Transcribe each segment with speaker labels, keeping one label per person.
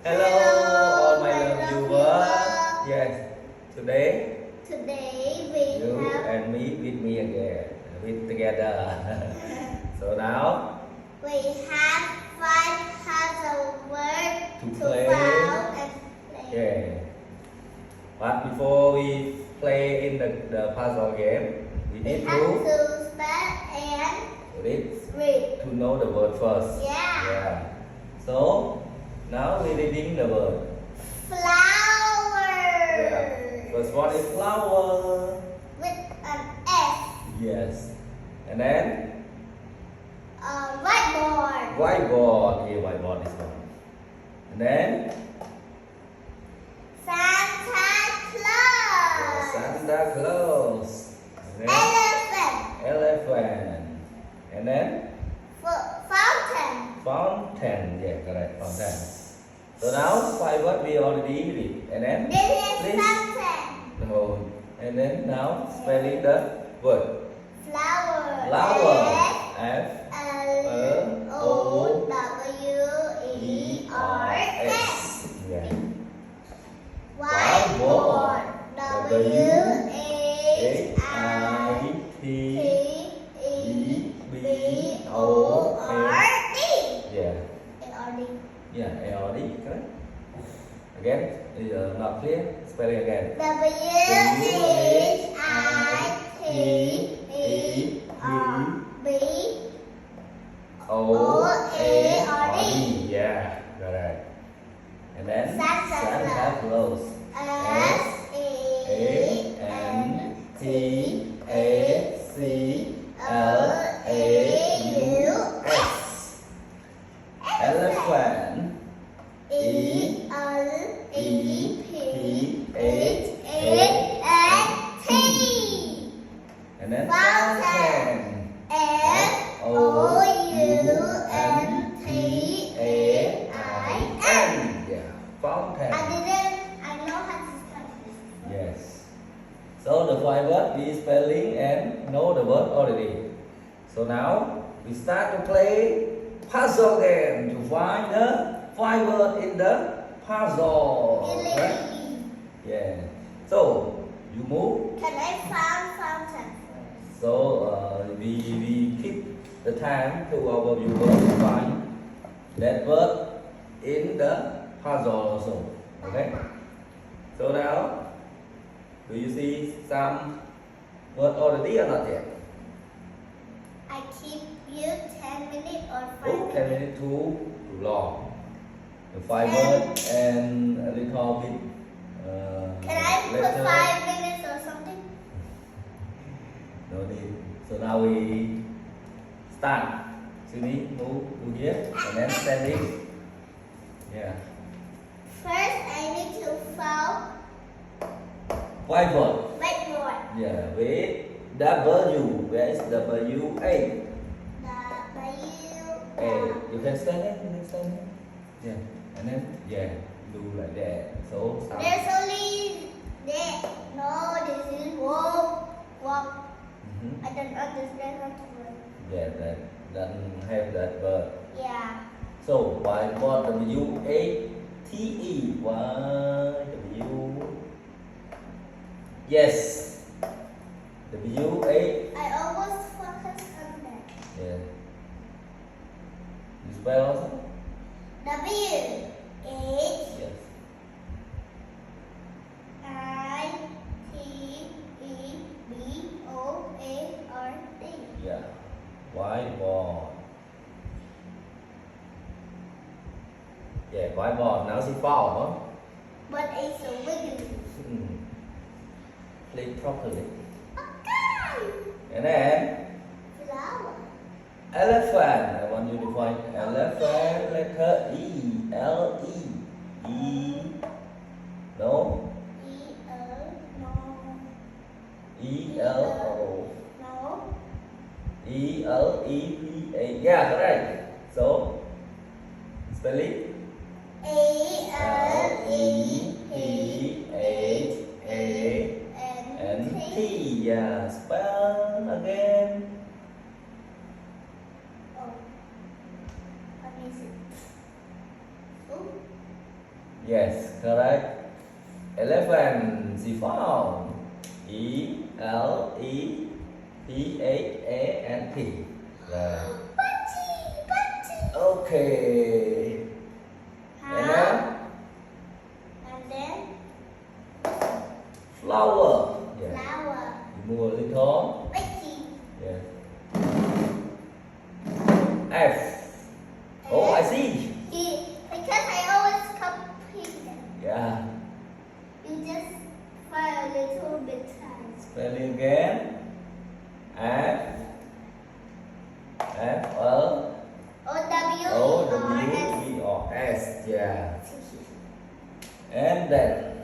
Speaker 1: Hello, all my love viewers. Yes, today
Speaker 2: we
Speaker 1: you
Speaker 2: have
Speaker 1: and me with me again, with together. So now
Speaker 2: we have 5 puzzle words
Speaker 1: to
Speaker 2: to
Speaker 1: play.
Speaker 2: solve and play.
Speaker 1: Yeah. But before we play in the puzzle game, we
Speaker 2: We
Speaker 1: need
Speaker 2: have
Speaker 1: to
Speaker 2: to spell and
Speaker 1: read
Speaker 2: read.
Speaker 1: to know the word first.
Speaker 2: Yeah.
Speaker 1: So now we're reading the word.
Speaker 2: Flower.
Speaker 1: Yeah. First one is flower.
Speaker 2: With an S.
Speaker 1: Yes. And then
Speaker 2: Whiteboard.
Speaker 1: whiteboard. Yeah, whiteboard is one. And then
Speaker 2: Santa Claus.
Speaker 1: Santa Claus. And then
Speaker 2: Elephant.
Speaker 1: elephant. And then
Speaker 2: Fountain.
Speaker 1: fountain. Yeah, correct. Fountain. So now 5 words we already read. And then
Speaker 2: This is
Speaker 1: please.
Speaker 2: fountain.
Speaker 1: No. And then now spelling the word.
Speaker 2: Flower.
Speaker 1: Flower.
Speaker 2: F L O W E R S.
Speaker 1: Yeah.
Speaker 2: Whiteboard. W
Speaker 1: H
Speaker 2: H
Speaker 1: I
Speaker 2: I
Speaker 1: T
Speaker 2: T
Speaker 1: E
Speaker 2: E
Speaker 1: B
Speaker 2: B
Speaker 1: O
Speaker 2: O R D.
Speaker 1: Yeah.
Speaker 2: A-R-D.
Speaker 1: Yeah. A-R-D. Correct. Again. Not clear. Spelling again.
Speaker 2: W H I T E R B
Speaker 1: O A R D. Yeah. Correct. And then
Speaker 2: Santa
Speaker 1: Claus.
Speaker 2: S
Speaker 1: A N T A C L A U S. Elephant.
Speaker 2: E L E P H A N T.
Speaker 1: And then
Speaker 2: Fountain. F O U N T A I N.
Speaker 1: Yeah. Fountain.
Speaker 2: I know how to spell this.
Speaker 1: Yes. So the 5 words we spelling and know the word already. So now we start to play puzzle game to find the 5 words in the puzzle. Right?
Speaker 2: Really?
Speaker 1: Yeah. So you move.
Speaker 2: Can I found fountain first?
Speaker 1: So we keep the time to our viewers to find that word in the puzzle also. Okay. So now, do you see some word already or not yet?
Speaker 2: I keep you 10 minutes or 5
Speaker 1: Oh, 10
Speaker 2: minutes.
Speaker 1: minutes too long. The 5 words and a little bit.
Speaker 2: Can I put
Speaker 1: letter.
Speaker 2: 5 minutes or something?
Speaker 1: No need. So now we start. Sievny, move to here and then standing. Yeah.
Speaker 2: First, I need to found
Speaker 1: Whiteboard.
Speaker 2: whiteboard.
Speaker 1: Yeah, with W. Where is W? A. A. You can stand there. You can stand there. Yeah. And then do like that. So start.
Speaker 2: There's only that. No, this is walk. Walk.
Speaker 1: Mhm.
Speaker 2: I don't understand how to work.
Speaker 1: Yeah, that doesn't have that word.
Speaker 2: Yeah.
Speaker 1: So whiteboard W A T E. Y W. Yes. W A.
Speaker 2: I always focus on that.
Speaker 1: Yeah. You spell also?
Speaker 2: W H
Speaker 1: Yes.
Speaker 2: I T E B O A R D.
Speaker 1: Yeah. Whiteboard. Yeah, whiteboard. Now see fall, huh?
Speaker 2: But it's a wiggly.
Speaker 1: Play properly.
Speaker 2: Okay.
Speaker 1: And then
Speaker 2: Flower.
Speaker 1: elephant. I want you to find elephant. Letter E. L E. E. No.
Speaker 2: E L no.
Speaker 1: E L O.
Speaker 2: No.
Speaker 1: E L E P A. Yeah, correct. So spelling.
Speaker 2: A L E P H A N
Speaker 1: T.
Speaker 2: T.
Speaker 1: Yeah, spell again.
Speaker 2: Oh. What is it?
Speaker 1: Yes, correct. Elephant, she found. E-L-E-P-H-A-N-T. Right. Okay. And then
Speaker 2: And then
Speaker 1: flower. Yeah.
Speaker 2: flower.
Speaker 1: You move a little.
Speaker 2: Baby.
Speaker 1: Yeah. F. Oh, I see.
Speaker 2: Because I always copy them.
Speaker 1: Yeah.
Speaker 2: You just find a little bit time.
Speaker 1: Spelling again. F. F-L. O-W-E-R-S. Yeah. And then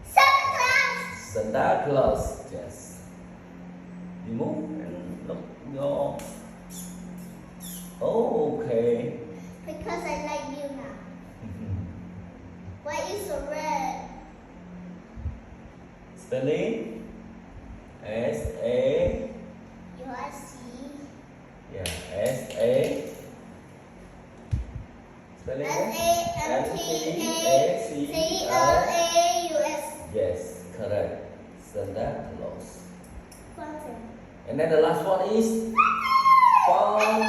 Speaker 1: Santa Claus. Yes. You move and look your. Oh, okay.
Speaker 2: Because I like you now. Why is so red?
Speaker 1: Spelling S-A.
Speaker 2: You are C.
Speaker 1: Yeah, S-A. Spelling
Speaker 2: S-A-N-T-A-C-L-A-U-S.
Speaker 1: Yes, correct. Santa Claus.
Speaker 2: Fountain.
Speaker 1: And then the last one is fountain.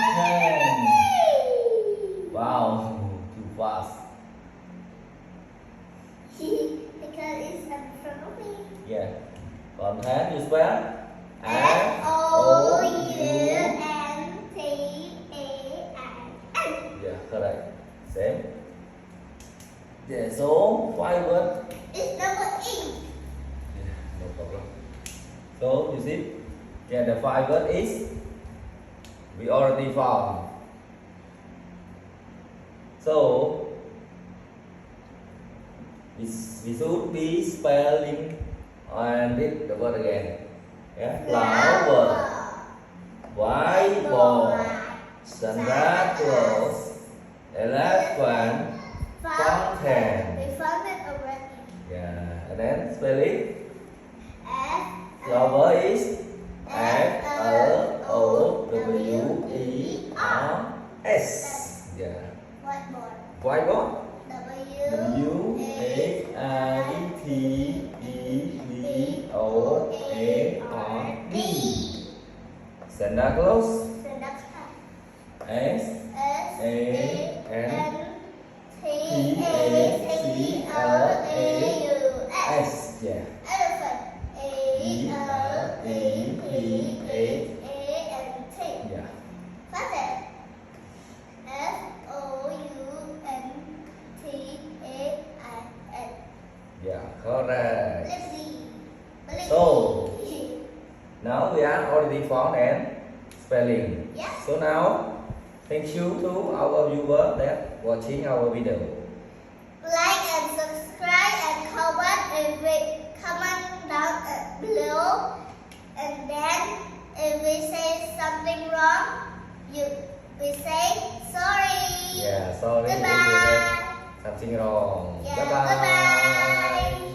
Speaker 1: Wow, too fast.
Speaker 2: Because it's in front of me.
Speaker 1: Yeah. Fountain, you spell?
Speaker 2: F-O-U-N-T-A-I-N.
Speaker 1: Yeah, correct. Same. Yeah, so 5 words.
Speaker 2: It's double E.
Speaker 1: Yeah, no problem. So you see, yeah, the 5 word is we already found. So we should be spelling and read the word again. Yeah, flower, whiteboard, Santa Claus, elephant, fountain.
Speaker 2: We found it already.
Speaker 1: Yeah, and then spelling.
Speaker 2: F.
Speaker 1: Flower is F-L-O-W-E-R-S. Yeah.
Speaker 2: Whiteboard.
Speaker 1: Whiteboard. W-H-I-T-E-B-O-A-R-D. Santa Claus. S-A-N-T-A-C-L-A-U-S. Yeah.
Speaker 2: Elephant. E-L-E-P-H-A-N-T.
Speaker 1: Yeah.
Speaker 2: Fountain. F-O-U-N-T-A-I-N.
Speaker 1: Yeah, correct.
Speaker 2: Blissy.
Speaker 1: So, now we are already found and spelling.
Speaker 2: Yeah.
Speaker 1: So now, thank you to our viewer that watching our video.
Speaker 2: Like and subscribe and comment down below. And then if we say something wrong, we say sorry.
Speaker 1: Yeah, sorry if we
Speaker 2: Goodbye.
Speaker 1: have something wrong.
Speaker 2: Yeah,
Speaker 1: Bye bye.
Speaker 2: goodbye.